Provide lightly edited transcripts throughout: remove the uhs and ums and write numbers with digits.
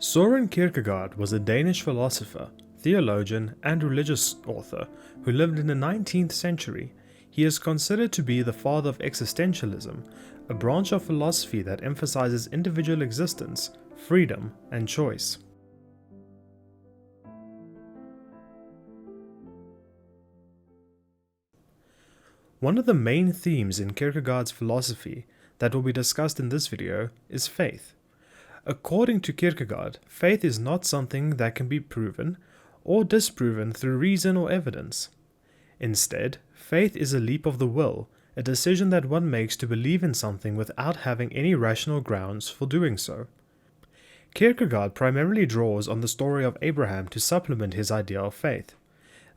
Søren Kierkegaard was a Danish philosopher, theologian, and religious author who lived in the 19th century. He is considered to be the father of existentialism, a branch of philosophy that emphasizes individual existence, freedom, and choice. One of the main themes in Kierkegaard's philosophy that will be discussed in this video is faith. According to Kierkegaard, faith is not something that can be proven or disproven through reason or evidence. Instead, faith is a leap of the will, a decision that one makes to believe in something without having any rational grounds for doing so. Kierkegaard primarily draws on the story of Abraham to supplement his idea of faith.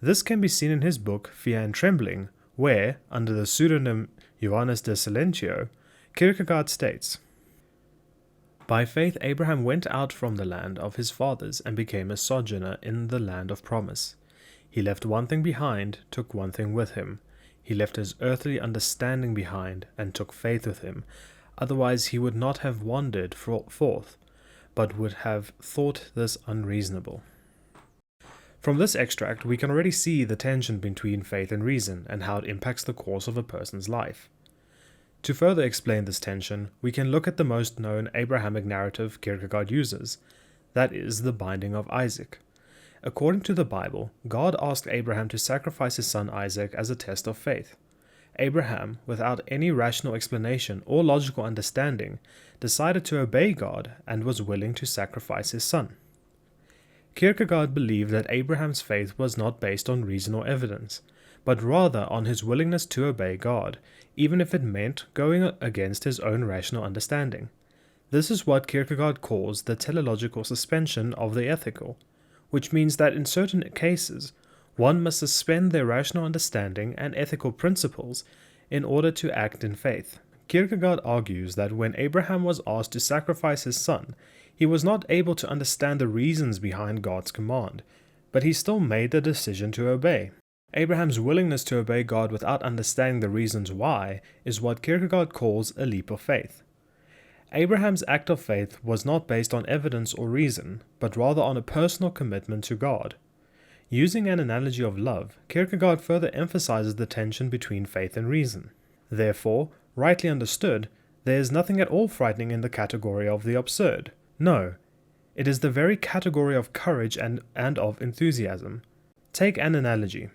This can be seen in his book Fear and Trembling, where, under the pseudonym Johannes de Silentio, Kierkegaard states, "By faith Abraham went out from the land of his fathers and became a sojourner in the land of promise. He left one thing behind, took one thing with him. He left his earthly understanding behind and took faith with him. Otherwise he would not have wandered forth, but would have thought this unreasonable." From this extract, we can already see the tension between faith and reason and how it impacts the course of a person's life. To further explain this tension, we can look at the most known Abrahamic narrative Kierkegaard uses, that is, the binding of Isaac. According to the Bible, God asked Abraham to sacrifice his son Isaac as a test of faith. Abraham, without any rational explanation or logical understanding, decided to obey God and was willing to sacrifice his son. Kierkegaard believed that Abraham's faith was not based on reason or evidence, but rather on his willingness to obey God, even if it meant going against his own rational understanding. This is what Kierkegaard calls the teleological suspension of the ethical, which means that in certain cases, one must suspend their rational understanding and ethical principles in order to act in faith. Kierkegaard argues that when Abraham was asked to sacrifice his son, he was not able to understand the reasons behind God's command, but he still made the decision to obey. Abraham's willingness to obey God without understanding the reasons why is what Kierkegaard calls a leap of faith. Abraham's act of faith was not based on evidence or reason, but rather on a personal commitment to God. Using an analogy of love, Kierkegaard further emphasizes the tension between faith and reason. Therefore, rightly understood, there is nothing at all frightening in the category of the absurd. No, it is the very category of courage and of enthusiasm. Take an analogy.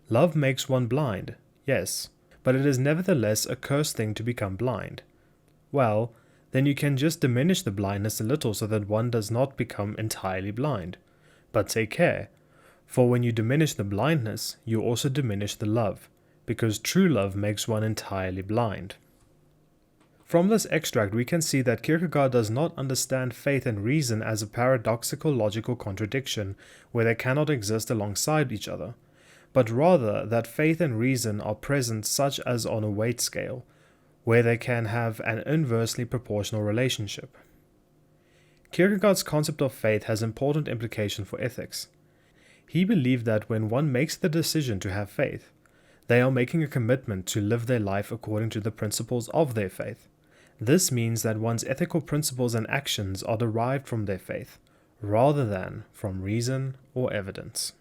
Love makes one blind, yes, but it is nevertheless a cursed thing to become blind. Well, then you can just diminish the blindness a little so that one does not become entirely blind. But take care, for when you diminish the blindness, you also diminish the love, because true love makes one entirely blind. From this extract we can see that Kierkegaard does not understand faith and reason as a paradoxical logical contradiction where they cannot exist alongside each other, but rather that faith and reason are present such as on a weight scale, where they can have an inversely proportional relationship. Kierkegaard's concept of faith has important implications for ethics. He believed that when one makes the decision to have faith, they are making a commitment to live their life according to the principles of their faith. This means that one's ethical principles and actions are derived from their faith, rather than from reason or evidence.